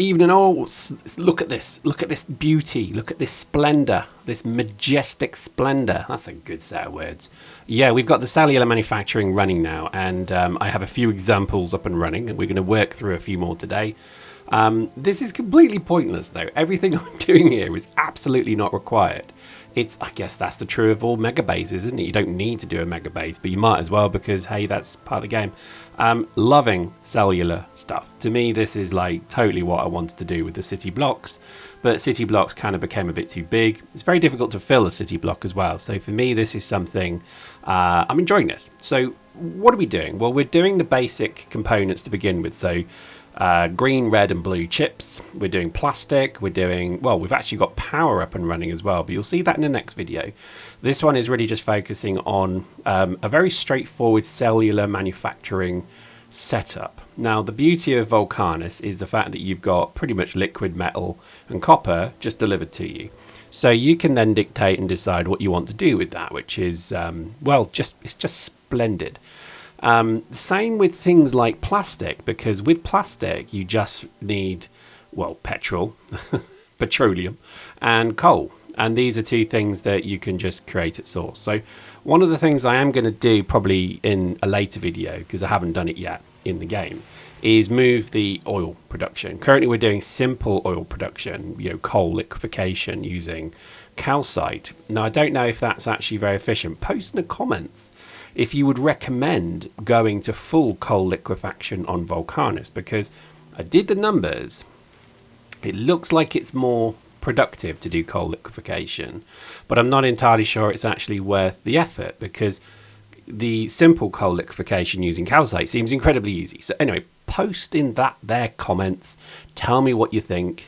Evening all. Look at this beauty, look at this splendor, this majestic splendor. That's a good set of words. Yeah, we've got the cellular manufacturing running now, and I have a few examples up and running, and we're going to work through a few more today. This is completely pointless though. Everything I'm doing here is absolutely not required. I guess that's the true of all mega bases, isn't it? You don't need to do a mega base, but you might as well, because hey, that's part of the game. Loving cellular stuff. To me, this is like totally what I wanted to do with the city blocks, but city blocks kind of became a bit too big. It's very difficult to fill a city block as well. So for me, this is something I'm enjoying this. So what are we doing? Well, we're doing the basic components to begin with. So green, red and blue chips. We're doing plastic. We've actually got power up and running as well, but you'll see that in the next video. This one is really just focusing on a very straightforward cellular manufacturing setup. Now, the beauty of Volcanus is the fact that you've got pretty much liquid metal and copper just delivered to you. So you can then dictate and decide what you want to do with that, which is, it's just splendid. Same with things like plastic, because with plastic you just need, petrol, petroleum and coal. And these are two things that you can just create at source. So one of the things I am going to do probably in a later video, because I haven't done it yet in the game, is move the oil production. Currently we're doing simple oil production, coal liquefaction using calcite. Now I don't know if that's actually very efficient. Post in the comments if you would recommend going to full coal liquefaction on Volcanus, because I did the numbers. It looks like it's more productive to do coal liquefaction, but I'm not entirely sure it's actually worth the effort, because the simple coal liquefaction using calcite seems incredibly easy. So anyway, post in their comments, tell me what you think,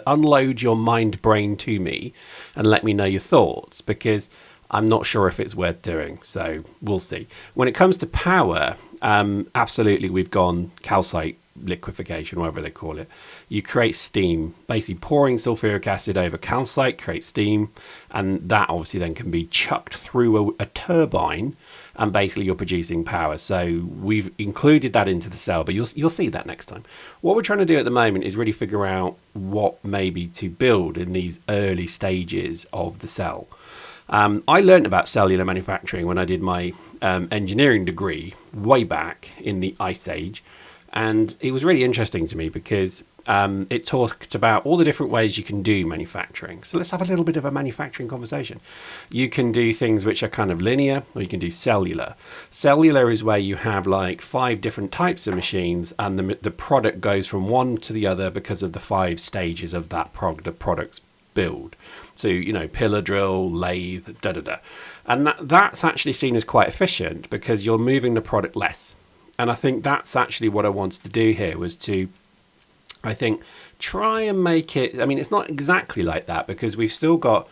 unload your mind brain to me and let me know your thoughts, because I'm not sure if it's worth doing, so we'll see. When it comes to power, absolutely we've gone calcite liquefaction, whatever they call it. You create steam, basically pouring sulfuric acid over calcite, create steam, and that obviously then can be chucked through a turbine, and basically you're producing power. So we've included that into the cell, but you'll see that next time. What we're trying to do at the moment is really figure out what maybe to build in these early stages of the cell. I learned about cellular manufacturing when I did my engineering degree way back in the Ice Age, and it was really interesting to me because it talked about all the different ways you can do manufacturing. So let's have a little bit of a manufacturing conversation. You can do things which are kind of linear, or you can do cellular. Cellular is where you have like 5 different types of machines, and the product goes from one to the other because of the 5 stages of that the product's build. So, pillar drill, lathe, and that's actually seen as quite efficient because you're moving the product less. And I think that's actually what I wanted to do here, was to, I think, try and make it, it's not exactly like that, because we've still got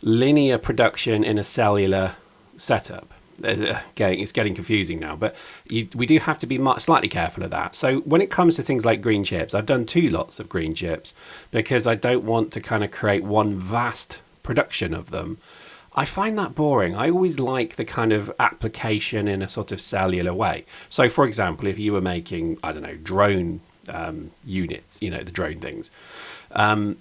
linear production in a cellular setup. It's getting confusing now, but we do have to be slightly careful of that. So when it comes to things like green chips, I've done 2 lots of green chips because I don't want to kind of create one vast production of them. I find that boring. I always like the kind of application in a sort of cellular way. So for example, if you were making, drone units, the drone things,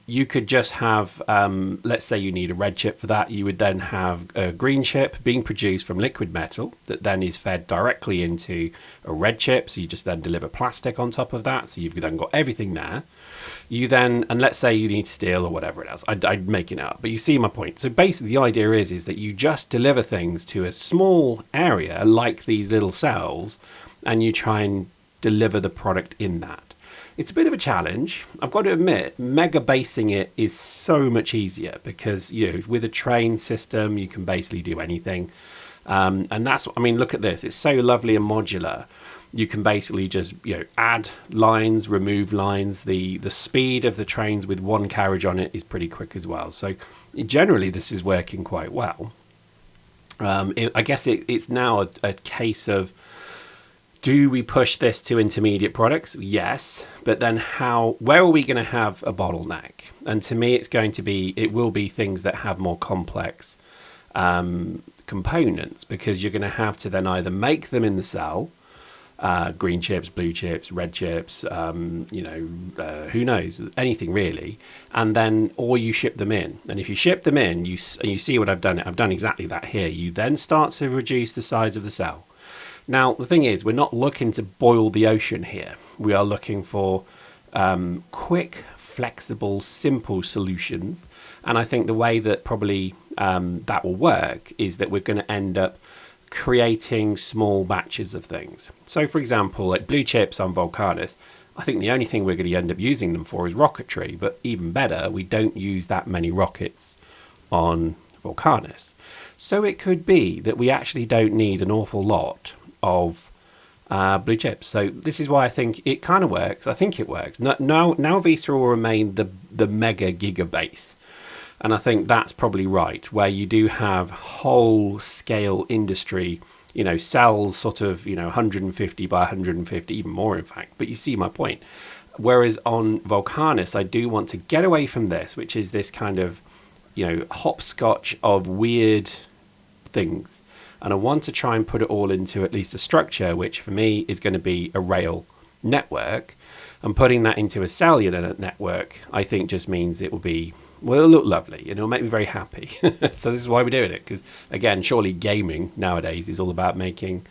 you could just have, let's say you need a red chip for that. You would then have a green chip being produced from liquid metal that then is fed directly into a red chip. So you just then deliver plastic on top of that. So you've then got everything there. And let's say you need steel or whatever else. I'd make it up, but you see my point. So basically the idea is that you just deliver things to a small area like these little cells, and you try and deliver the product in that. It's a bit of a challenge. I've got to admit, mega basing it is so much easier because, with a train system, you can basically do anything. And that's, look at this. It's so lovely and modular. You can basically just, add lines, remove lines. The speed of the trains with one carriage on it is pretty quick as well. So generally, this is working quite well. I guess it's now a case of, do we push this to intermediate products? Yes, but then where are we going to have a bottleneck? And to me, it will be things that have more complex components, because you're going to have to then either make them in the cell, green chips, blue chips, red chips, who knows, anything really. And then, or you ship them in. And if you ship them in, you see what I've done. I've done exactly that here. You then start to reduce the size of the cell. Now, the thing is, we're not looking to boil the ocean here. We are looking for quick, flexible, simple solutions. And I think the way that probably that will work is that we're going to end up creating small batches of things. So, for example, like blue chips on Volcanus, I think the only thing we're going to end up using them for is rocketry. But even better, we don't use that many rockets on Volcanus. So it could be that we actually don't need an awful lot of blue chips. So this is why I think it kind of works. I think it works. Now Visa will remain the mega giga base. And I think that's probably right, where you do have whole scale industry, cells sort of, 150 by 150, even more in fact. But you see my point. Whereas on Volcanus, I do want to get away from this, which is this kind of, hopscotch of weird things. And I want to try and put it all into at least a structure, which for me is going to be a rail network. And putting that into a cellular network, I think just means it will be, well, it'll look lovely and it'll make me very happy. So this is why we're doing it. Because again, surely gaming nowadays is all about making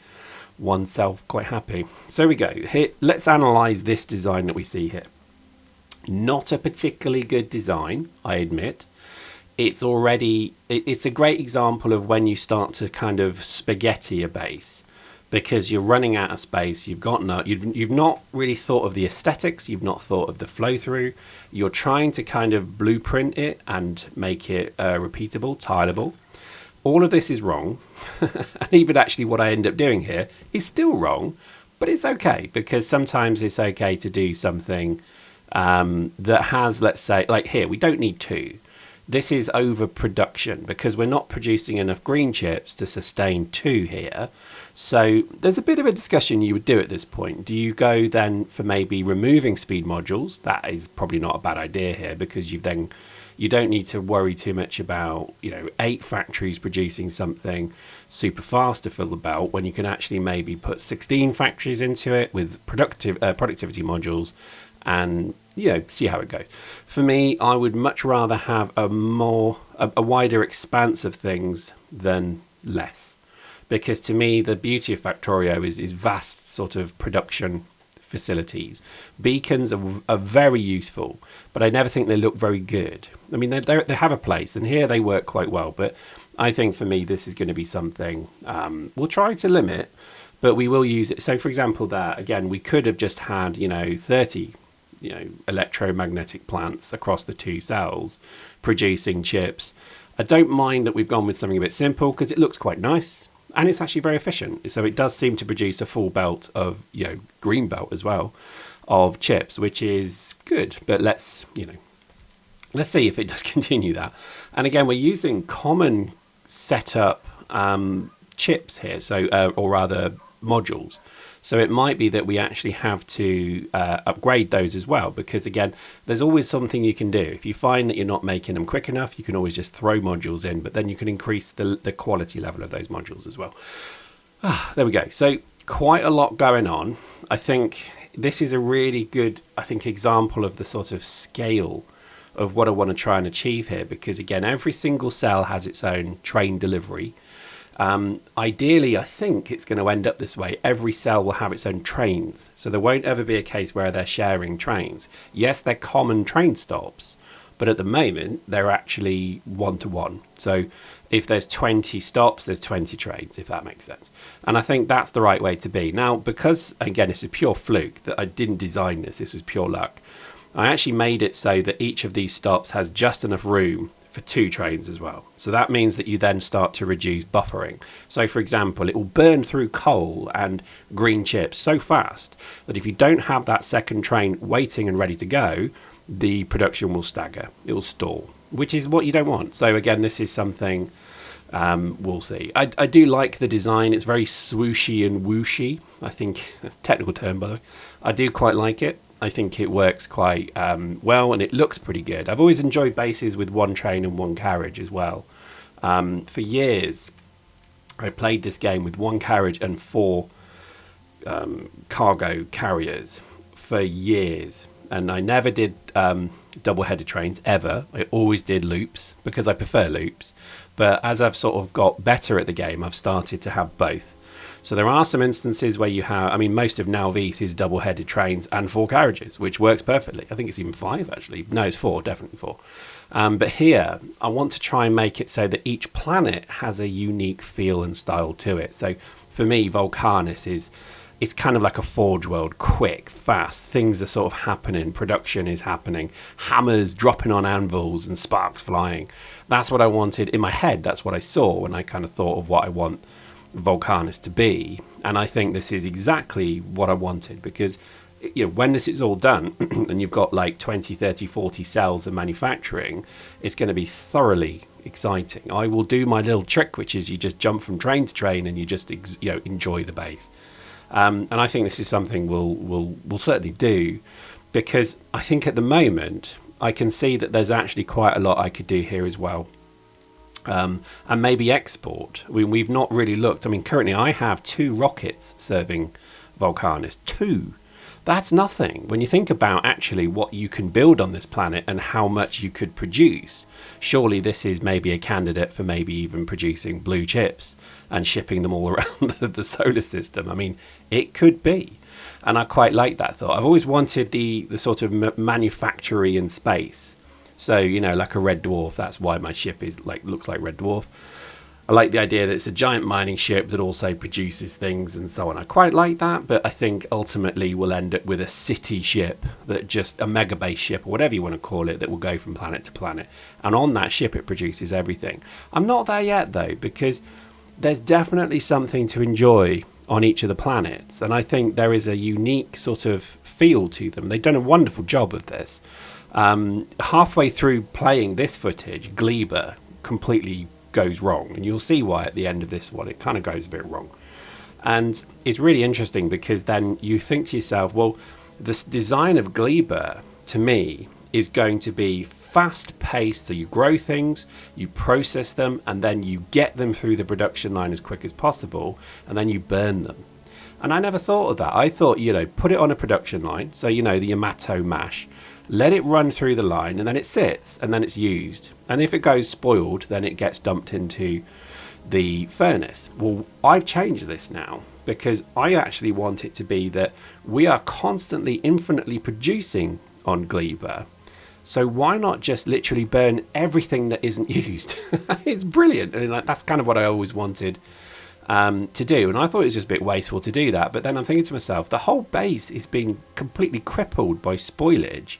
oneself quite happy. So we go. Here, let's analyze this design that we see here. Not a particularly good design, I admit. It's a great example of when you start to kind of spaghetti a base, because you're running out of space. You've not really thought of the aesthetics. You've not thought of the flow through. You're trying to kind of blueprint it and make it repeatable, tileable. All of this is wrong. And even actually what I end up doing here is still wrong, but it's okay, because sometimes it's okay to do something that has, let's say, like here, we don't need two. This is overproduction because we're not producing enough green chips to sustain two here. So there's a bit of a discussion you would do at this point. Do you go then for maybe removing speed modules? That is probably not a bad idea here, because you don't need to worry too much about 8 factories producing something super fast to fill the belt, when you can actually maybe put 16 factories into it with productivity modules and see how it goes. For me, I would much rather have a wider expanse of things than less, because to me the beauty of Factorio is vast sort of production facilities. Beacons are very useful, but I never think they look very good. I mean, they have a place, and here they work quite well, but I think for me this is going to be something we'll try to limit, but we will use it. So for example, that again, we could have just had 30 electromagnetic plants across the 2 cells producing chips. I don't mind that we've gone with something a bit simple, because it looks quite nice and it's actually very efficient. So it does seem to produce a full belt of green belt as well of chips, which is good. But let's see if it does continue that. And again, we're using common setup chips here, so or rather modules. So it might be that we actually have to upgrade those as well, because again, there's always something you can do. If you find that you're not making them quick enough, you can always just throw modules in, but then you can increase the quality level of those modules as well. There we go. So quite a lot going on. I think this is a really good, example of the sort of scale of what I want to try and achieve here, because again, every single cell has its own train delivery. Ideally, I think it's going to end up this way. Every cell will have its own trains, so there won't ever be a case where they're sharing trains. Yes, they're common train stops, but at the moment they're actually one-to-one. So if there's 20 stops, there's 20 trains, if that makes sense. And I think that's the right way to be. Now, because again, it's a pure fluke that I didn't design this was pure luck. I actually made it so that each of these stops has just enough room for 2 trains as well. So that means that you then start to reduce buffering. So for example, it will burn through coal and green chips so fast that if you don't have that second train waiting and ready to go, the production will stagger. It will stall, which is what you don't want. So again, this is something we'll see. I do like the design. It's very swooshy and whooshy. I think that's a technical term, by the way. I do quite like it. I think it works quite well, and it looks pretty good. I've always enjoyed bases with 1 train and 1 carriage as well. For years, I played this game with 1 carriage and 4 cargo carriers for years, and I never did double-headed trains ever. I always did loops because I prefer loops. But as I've sort of got better at the game, I've started to have both. So there are some instances where you have, I mean, most of Nauvis is double-headed trains and 4 carriages, which works perfectly. I think it's even 5, actually. No, it's 4, definitely 4. But here, I want to try and make it so that each planet has a unique feel and style to it. So for me, Volcanus it's kind of like a Forge world, quick, fast. Things are sort of happening. Production is happening. Hammers dropping on anvils and sparks flying. That's what I wanted in my head. That's what I saw when I kind of thought of what I want Volcanus to be. And I think this is exactly what I wanted, because when this is all done and you've got like 20, 30, 40 cells of manufacturing, it's going to be thoroughly exciting. I will do my little trick, which is you just jump from train to train and you just enjoy the base. And I think this is something we'll certainly do, because I think at the moment I can see that there's actually quite a lot I could do here as well. And maybe export. We've not really looked. I mean, currently I have 2 rockets serving Volcanus. 2. That's nothing. When you think about actually what you can build on this planet and how much you could produce, surely this is maybe a candidate for maybe even producing blue chips and shipping them all around the solar system. I mean, it could be. And I quite like that thought. I've always wanted the sort of manufactory in space. So, like a red dwarf. That's why my ship looks like red dwarf. I like the idea that it's a giant mining ship that also produces things and so on. I quite like that, but I think ultimately we'll end up with a city ship, that just a mega base ship or whatever you want to call it, that will go from planet to planet. And on that ship it produces everything. I'm not there yet though, because there's definitely something to enjoy on each of the planets. And I think there is a unique sort of feel to them. They've done a wonderful job of this. Halfway through playing this footage, Gleba completely goes wrong, and you'll see why at the end of this one. It kind of goes a bit wrong, and it's really interesting, because then you think to yourself, well, this design of Gleba to me is going to be fast paced. So you grow things, you process them, and then you get them through the production line as quick as possible, and then you burn them. And I never thought of that. I thought, put it on a production line, so the Yamato mash, let it run through the line, and then it sits, and then it's used. And if it goes spoiled, then it gets dumped into the furnace. Well, I've changed this now, because I actually want it to be that we are constantly, infinitely producing on Gleba. So why not just literally burn everything that isn't used? It's brilliant. And that's kind of what I always wanted to do. And I thought it was just a bit wasteful to do that. But then I'm thinking to myself, the whole base is being completely crippled by spoilage.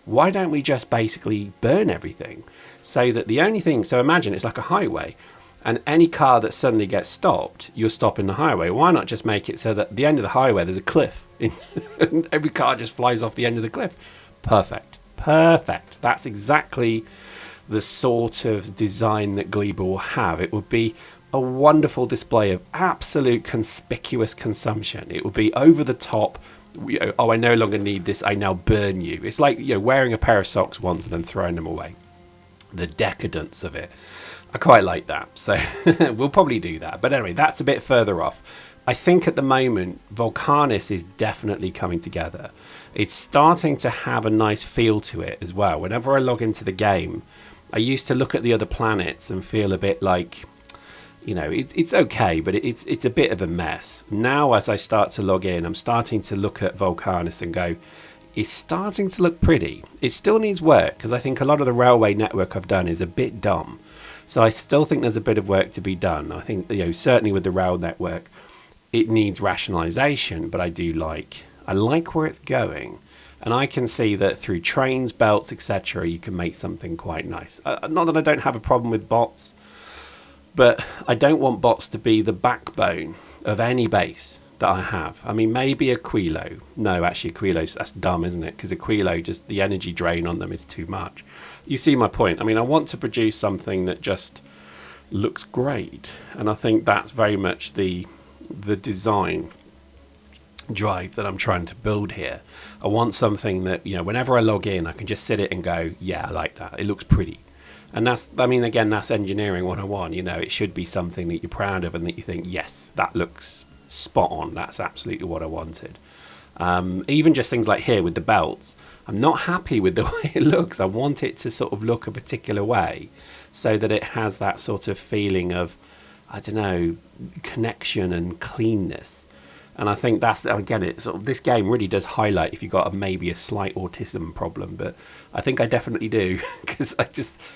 Why don't we just basically burn everything, so that the only thing, so imagine it's like a highway, and any car that suddenly gets stopped, you're stopping the highway. Why not just make it so that at the end of the highway there's a cliff and every car just flies off the end of the cliff? Perfect. That's exactly the sort of design that Gleba will have. It would be a wonderful display of absolute conspicuous consumption. It would be over the top. I no longer need this, I now burn you. It's like wearing a pair of socks once and then throwing them away. The decadence of it, I quite like that. So we'll probably do that. But anyway, that's a bit further off. I think at the moment Volcanus is definitely coming together. It's starting to have a nice feel to it as well. Whenever I log into the game, I used to look at the other planets and feel a bit like, it's okay, but it's a bit of a mess. Now, as I start to log in, I'm starting to look at Volcanus and go, it's starting to look pretty. It still needs work, because I think a lot of the railway network I've done is a bit dumb. So I still think there's a bit of work to be done. I think, certainly with the rail network, it needs rationalization, but I like where it's going. And I can see that through trains, belts, etc., you can make something quite nice. Not that I don't have a problem with bots, but I don't want bots to be the backbone of any base that I have. I mean, maybe Aquilo. No, actually, Aquilo's, that's dumb, isn't it? Because Aquilo, just the energy drain on them is too much. You see my point. I mean, I want to produce something that just looks great. And I think that's very much the design drive that I'm trying to build here. I want something that, whenever I log in, I can just sit it and go, yeah, I like that. It looks pretty. And that's engineering 101. It should be something that you're proud of and that you think, yes, that looks spot on. That's absolutely what I wanted. Even just things like here with the belts, I'm not happy with the way it looks. I want it to sort of look a particular way so that it has that sort of feeling of, I don't know, connection and cleanness. And I think that's, again, it sort of, this game really does highlight if you've got maybe a slight autism problem, but I think I definitely do, because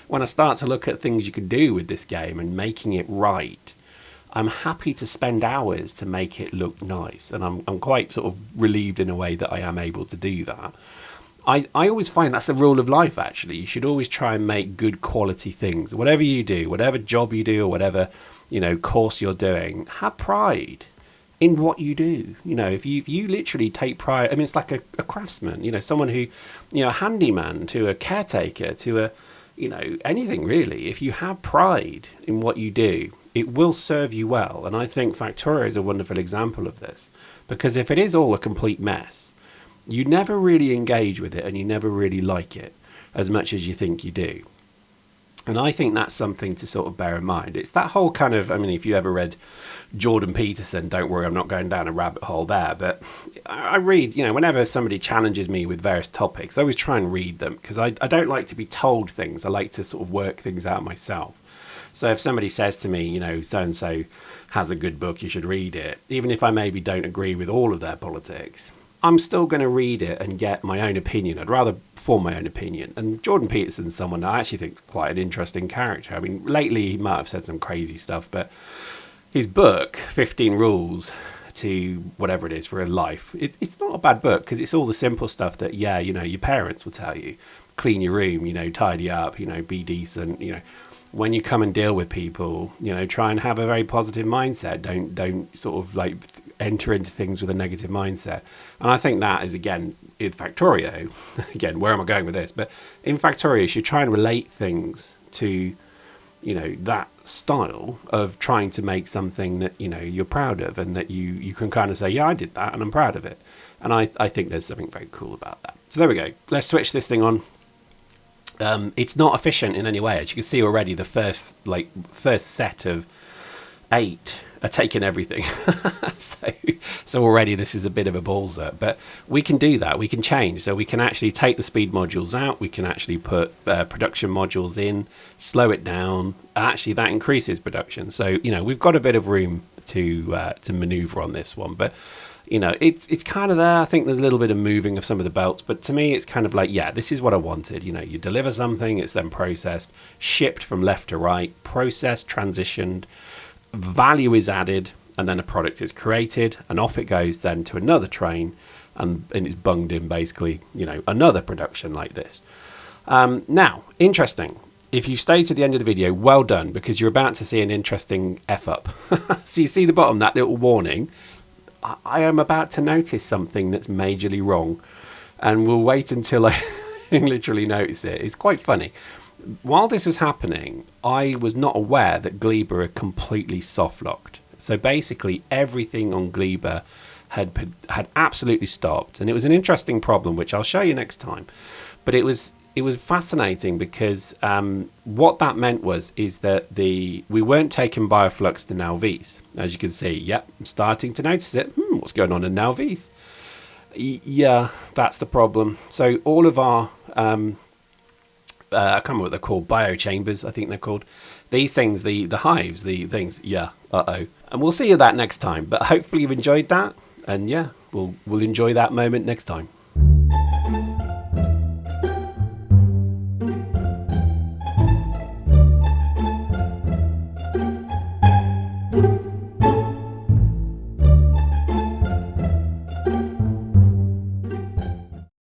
when I start to look at things you can do with this game and making it right, I'm happy to spend hours to make it look nice. And I'm quite sort of relieved in a way that I am able to do that. I always find that's the rule of life, actually. You should always try and make good quality things. Whatever you do, whatever job you do, or whatever, course you're doing, have pride in what you do. If you literally take pride, I mean, it's like a craftsman, someone who, a handyman, to a caretaker, to a, anything really. If you have pride in what you do, it will serve you well. And I think Factorio is a wonderful example of this, because if it is all a complete mess, you never really engage with it and you never really like it as much as you think you do. And I think that's something to sort of bear in mind. It's that whole kind of, I mean, if you ever read Jordan Peterson, don't worry, I'm not going down a rabbit hole there, but I read, whenever somebody challenges me with various topics, I always try and read them, because I don't like to be told things. I like to sort of work things out myself. So if somebody says to me, so-and-so has a good book, you should read it, even if I maybe don't agree with all of their politics, I'm still going to read it and get my own opinion. I'd rather form my own opinion. And Jordan Peterson's someone I actually think is quite an interesting character. I mean, lately he might have said some crazy stuff, but his book, 15 Rules to Whatever It Is for a Life, it's not a bad book, because it's all the simple stuff that, your parents will tell you. Clean your room, tidy up, be decent, when you come and deal with people, try and have a very positive mindset. Don't sort of like enter into things with a negative mindset. And I think that is, again, in Factorio, again, where am I going with this? But in Factorio, you should try and relate things to, that style of trying to make something that, you're proud of, and that you can kind of say, yeah, I did that and I'm proud of it. And I think there's something very cool about that. So there we go. Let's switch this thing on. It's not efficient in any way. As you can see already, the first set of 8 are taking everything. so already this is a bit of a ballser, but we can do that. We can change. So we can actually take the speed modules out. We can actually put production modules in, slow it down. Actually, that increases production. So, we've got a bit of room to maneuver on this one, but it's kind of there. I think there's a little bit of moving of some of the belts, but to me, it's kind of like, yeah, this is what I wanted. You deliver something, it's then processed, shipped from left to right, processed, transitioned, value is added, and then a product is created, and off it goes then to another train, and it's bunged in basically, another production like this. Now, interesting. If you stay to the end of the video, well done, because you're about to see an interesting F-up. So you see the bottom, that little warning. I am about to notice something that's majorly wrong, and we'll wait until I literally notice it. It's quite funny. While this was happening, I was not aware that Gleba are completely soft-locked. So basically, everything on Gleba had absolutely stopped, and it was an interesting problem, which I'll show you next time. But it was fascinating, because what that meant is that we weren't taking bioflux to Nauvis. As you can see, yep, I'm starting to notice it. What's going on in Nauvis? Yeah, that's the problem. So all of our, I can't remember what they're called, biochambers, I think they're called. These things, the hives, the things, yeah, uh-oh. And we'll see you that next time. But hopefully you've enjoyed that. And yeah, we'll enjoy that moment next time.